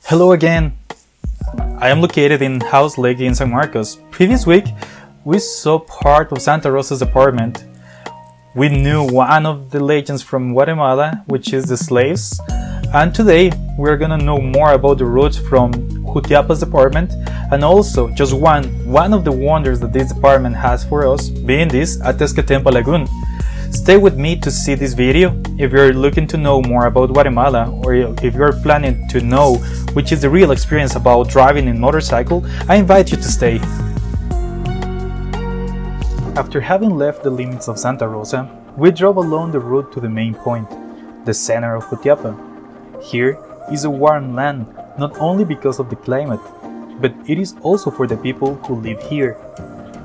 Hello again. I am located in House Lake in San Marcos. Previous week, we saw part of Santa Rosa's apartment. We knew one of the legends from Guatemala, which is the slaves. And today, we're gonna know more about the roots from Jutiapa's apartment, and also just one of the wonders that this apartment has for us, being this Atezcatempa Lagoon. Stay with me to see this video if you're looking to know more about Guatemala, or if you're planning to know which is the real experience about driving a motorcycle. I invite you to stay. After having left the limits of Santa Rosa, we drove along the route to the main point, the center of Jutiapa. Here is a warm land, not only because of the climate, but it is also for the people who live here.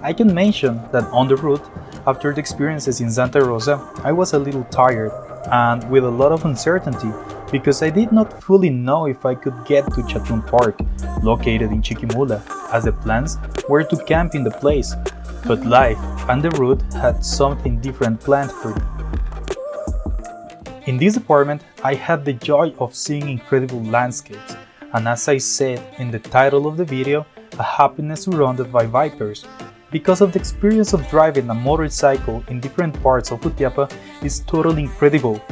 I can mention that on the route, after the experiences in Santa Rosa, I was a little tired and with a lot of uncertainty because I did not fully know if I could get to Chatun Park, located in Chiquimula, as the plans were to camp in the place, but life and the route had something different planned for me. In this apartment, I had the joy of seeing incredible landscapes, and as I said in the title of the video, a happiness surrounded by VIPERS. Because of the experience of driving a motorcycle in different parts of Jutiapa is totally incredible.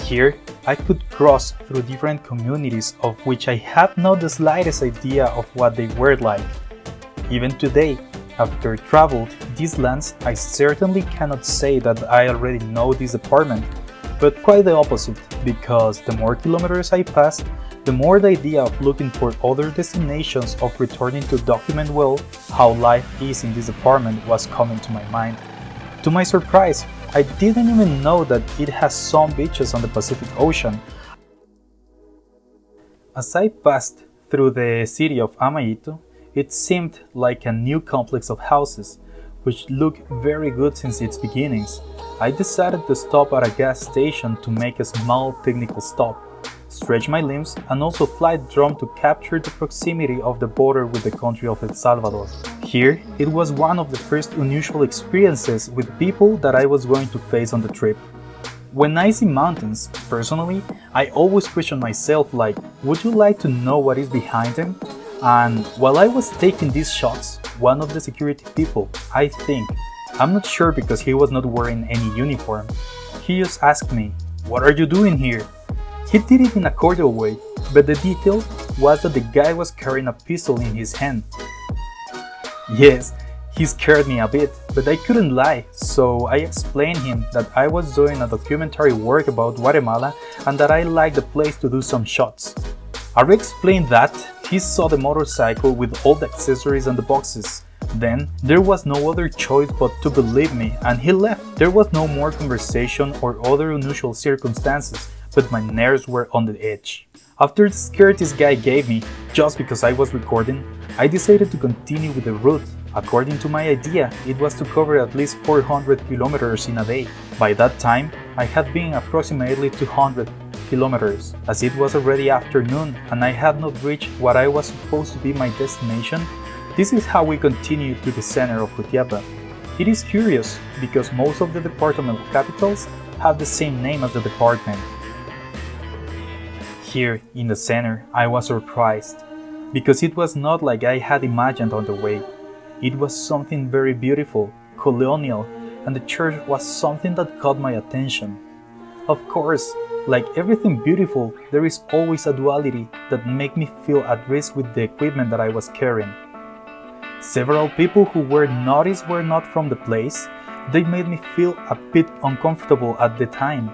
Here, I could cross through different communities of which I had not the slightest idea of what they were like. Even today, after traveled these lands, I certainly cannot say that I already know this apartment, but quite the opposite, because the more kilometers I passed, the more the idea of looking for other destinations of returning to document well how life is in this apartment was coming to my mind. To my surprise, I didn't even know that it has some beaches on the Pacific Ocean. As I passed through the city of Amayito, it seemed like a new complex of houses, which looked very good since its beginnings. I decided to stop at a gas station to make a small technical stop, stretch my limbs, and also fly drone to capture the proximity of the border with the country of El Salvador. Here, it was one of the first unusual experiences with people that I was going to face on the trip. When I see mountains, personally, I always question myself like, would you like to know what is behind them? And while I was taking these shots, one of the security people, I'm not sure because he was not wearing any uniform, he just asked me, "What are you doing here?" He did it in a cordial way, but the detail was that the guy was carrying a pistol in his hand. Yes, he scared me a bit, but I couldn't lie, so I explained him that I was doing a documentary work about Guatemala and that I liked the place to do some shots. I explained that he saw the motorcycle with all the accessories and the boxes. Then, there was no other choice but to believe me, and he left. There was no more conversation or other unusual circumstances, but my nerves were on the edge. After the scare this guy gave me, just because I was recording, I decided to continue with the route. According to my idea, it was to cover at least 400 kilometers in a day. By that time, I had been approximately 200 kilometers. As it was already afternoon and I had not reached what I was supposed to be my destination, this is how we continued to the center of Jutiapa. It is curious because most of the departmental capitals have the same name as the department. Here in the center, I was surprised because it was not like I had imagined on the way. It was something very beautiful, colonial, and the church was something that caught my attention. Of course, like everything beautiful, there is always a duality that made me feel at risk with the equipment that I was carrying. Several people who were noticed were not from the place. They made me feel a bit uncomfortable at the time.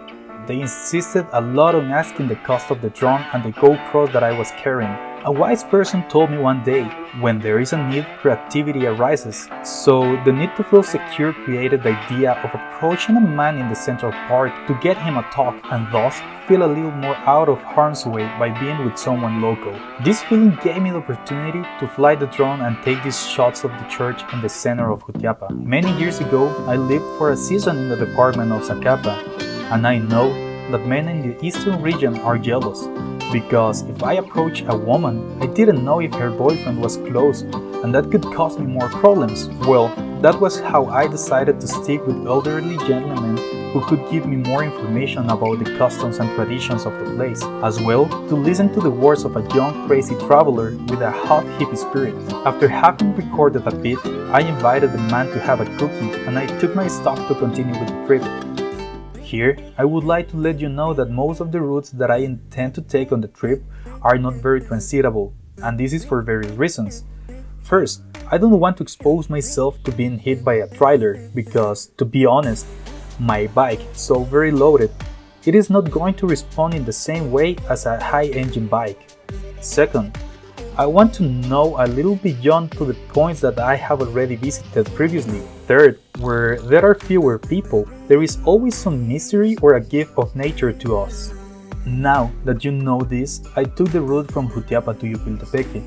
They insisted a lot on asking the cost of the drone and the GoPro that I was carrying. A wise person told me one day, when there is a need, creativity arises. So the need to feel secure created the idea of approaching a man in the Central Park to get him a talk and thus feel a little more out of harm's way by being with someone local. This feeling gave me the opportunity to fly the drone and take these shots of the church in the center of Jutiapa. Many years ago, I lived for a season in the department of Zacapa, and I know that men in the eastern region are jealous, because if I approach a woman, I didn't know if her boyfriend was close, and that could cause me more problems. Well, that was how I decided to stick with elderly gentlemen who who could give me more information about the customs and traditions of the place, as well to listen to the words of a young crazy traveler with a half hippie spirit. After having recorded a bit, I invited the man to have a cookie and I took my stuff to continue with the trip. Here, I would like to let you know that most of the routes that I intend to take on the trip are not very transitable, and this is for various reasons. First, I don't want to expose myself to being hit by a trailer because, to be honest, my bike is so very loaded, it is not going to respond in the same way as a high-engine bike. Second, I want to know a little beyond to the points that I have already visited previously. Third, where there are fewer people, there is always some mystery or a gift of nature to us. Now that you know this, I took the route from Jutiapa to Vuelta,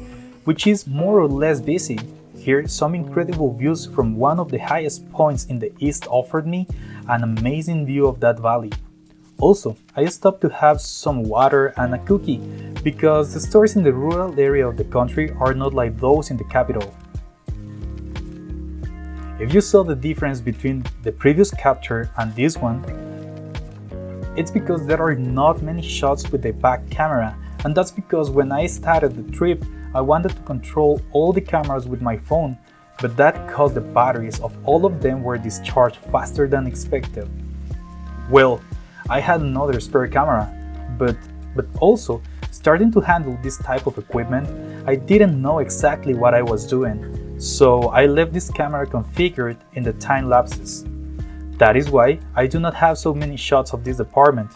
which is more or less busy. Here, some incredible views from one of the highest points in the east offered me an amazing view of that valley. Also, I stopped to have some water and a cookie, because the stores in the rural area of the country are not like those in the capital. If you saw the difference between the previous capture and this one, it's because there are not many shots with the back camera, and that's because when I started the trip, I wanted to control all the cameras with my phone, but that caused the batteries of all of them were discharged faster than expected. Well, I had another spare camera, but also, starting to handle this type of equipment, I didn't know exactly what I was doing, so I left this camera configured in the time lapses. That is why I do not have so many shots of this department,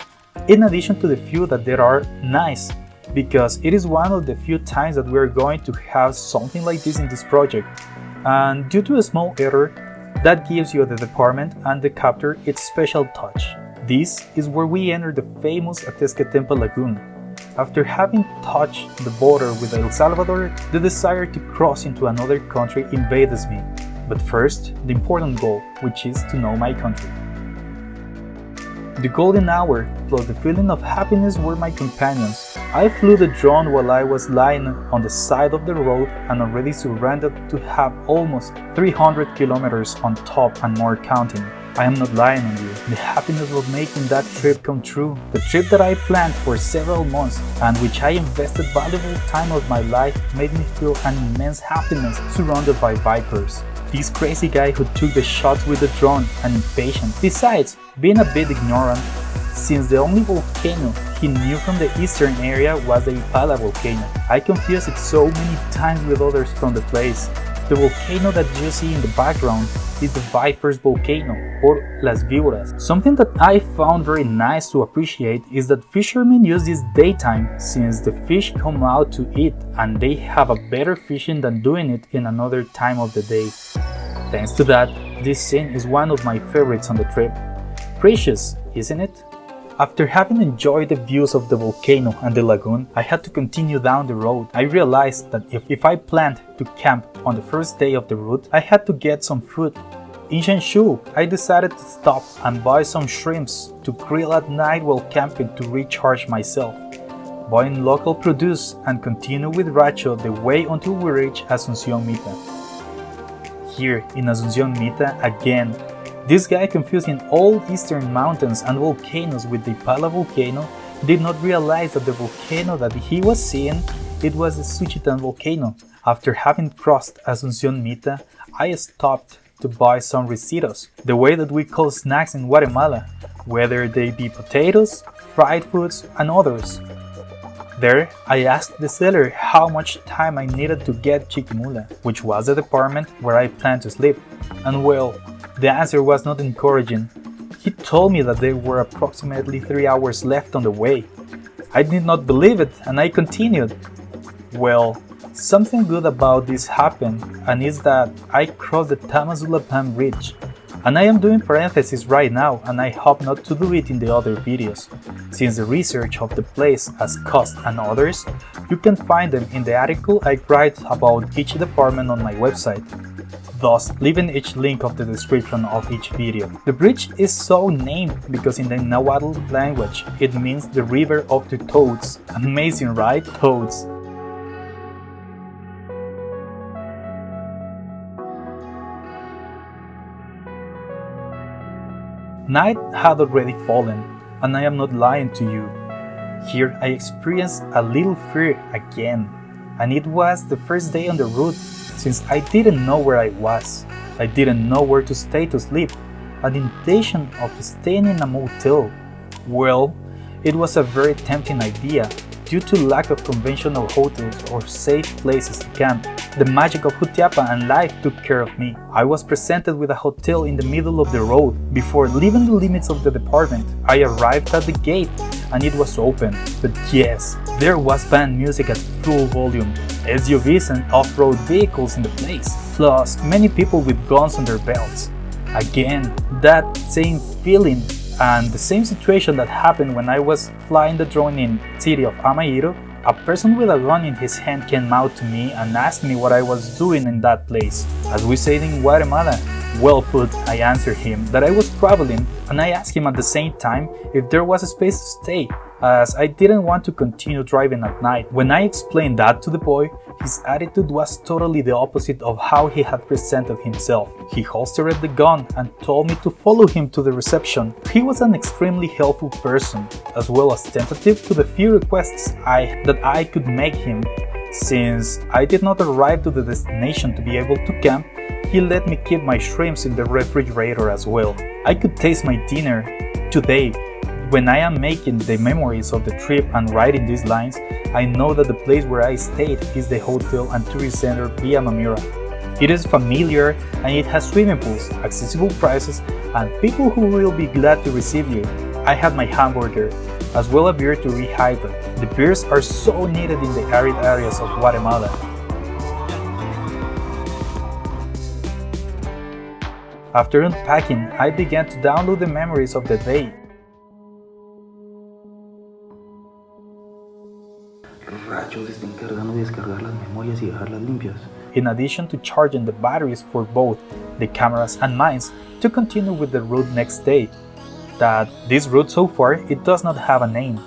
in addition to the few that there are nice, because it is one of the few times that we are going to have something like this in this project, and due to a small error, that gives you the department and the capture its special touch. This is where we enter the famous Atezquetempa Lagoon. After having touched the border with El Salvador, the desire to cross into another country invades me. But first, the important goal, which is to know my country. The golden hour plus the feeling of happiness were my companions. I flew the drone while I was lying on the side of the road and already surrendered to have almost 300 kilometers on top and more counting. I am not lying on you. The happiness of making that trip come true, the trip that I planned for several months and which I invested valuable time of my life, made me feel an immense happiness surrounded by VIPERS. This crazy guy who took the shots with the drone and impatient, besides being a bit ignorant, since the only volcano he knew from the eastern area was the Ipala volcano. I confused it so many times with others from the place. The volcano that you see in the background is the VIPERS volcano, or Las Víboras. Something that I found very nice to appreciate is that fishermen use this daytime since the fish come out to eat and they have a better fishing than doing it in another time of the day. Thanks to that, this scene is one of my favorites on the trip. Precious, isn't it? After having enjoyed the views of the volcano and the lagoon, I had to continue down the road. I realized that if I planned to camp on the first day of the route, I had to get some food. In Shenzhou, I decided to stop and buy some shrimps to grill at night while camping to recharge myself. Buying local produce and continue with Racho the way until we reach Asunción Mita. Here in Asunción Mita again, this guy confusing all eastern mountains and volcanoes with the Ipala volcano did not realize that the volcano that he was seeing, it was the Suchitan volcano. After having crossed Asunción Mita, I stopped to buy some recitos, the way that we call snacks in Guatemala, whether they be potatoes, fried foods, and others. There, I asked the seller how much time I needed to get Chiquimula, which was the department where I planned to sleep, and well, the answer was not encouraging. He told me that there were approximately 3 hours left on the way. I did not believe it and I continued. Well, something good about this happened, and is that I crossed the Tamazulapan Bridge. And I am doing parentheses right now, and I hope not to do it in the other videos, since the research of the place as cost and others, you can find them in the article I write about each department on my website, thus leaving each link of the description of each video. The bridge is so named because in the Nahuatl language it means the river of the toads. Amazing, right? Toads. Night had already fallen, and I am not lying to you. Here I experienced a little fear again, and it was the first day on the route since I didn't know where I was. I didn't know where to stay to sleep, and the intention of staying in a motel. Well, it was a very tempting idea due to lack of conventional hotels or safe places to camp. The magic of Jutiapa and life took care of me. I was presented with a hotel in the middle of the road. Before leaving the limits of the department, I arrived at the gate and it was open. But yes, there was band music at full volume, SUVs and off-road vehicles in the place, plus many people with guns on their belts. Again, that same feeling and the same situation that happened when I was flying the drone in city of Amarillo. A person with a gun in his hand came out to me and asked me what I was doing in that place. As we say in Guatemala, well put, I answered him that I was traveling, and I asked him at the same time if there was a space to stay, as I didn't want to continue driving at night. When I explained that to the boy, his attitude was totally the opposite of how he had presented himself. He holstered the gun and told me to follow him to the reception. He was an extremely helpful person, as well as tentative to the few requests that I could make him. Since I did not arrive to the destination to be able to camp, he let me keep my shrimps in the refrigerator as well. I could taste my dinner today. When I am making the memories of the trip and writing these lines, I know that the place where I stayed is the Hotel and Tourist Center Via Mamira. It is familiar and it has swimming pools, accessible prices, and people who will be glad to receive you. I had my hamburger, as well as beer to rehydrate. The beers are so needed in the arid areas of Guatemala. After unpacking, I began to download the memories of the day. Rayos, está encargando de descargar las memorias y dejarlas limpias. In addition to charging the batteries for both the cameras and mines to continue with the route next day. That this route so far, it does not have a name.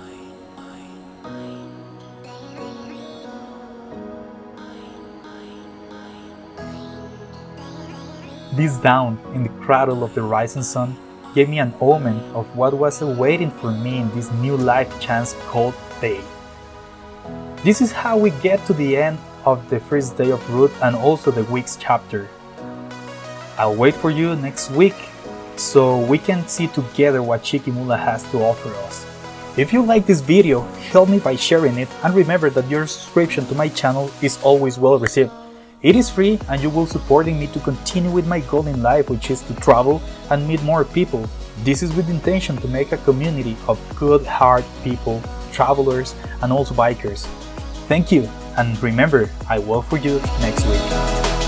This down in the cradle of the rising sun gave me an omen of what was awaiting for me in this new life chance called day. This is how we get to the end of the first day of route and also the week's chapter. I'll wait for you next week so we can see together what Chiquimula has to offer us. If you like this video, help me by sharing it, and remember that your subscription to my channel is always well received. It is free and you will supporting me to continue with my goal in life, which is to travel and meet more people. This is with the intention to make a community of good heart people, travelers and also bikers. Thank you, and remember, I will for you next week.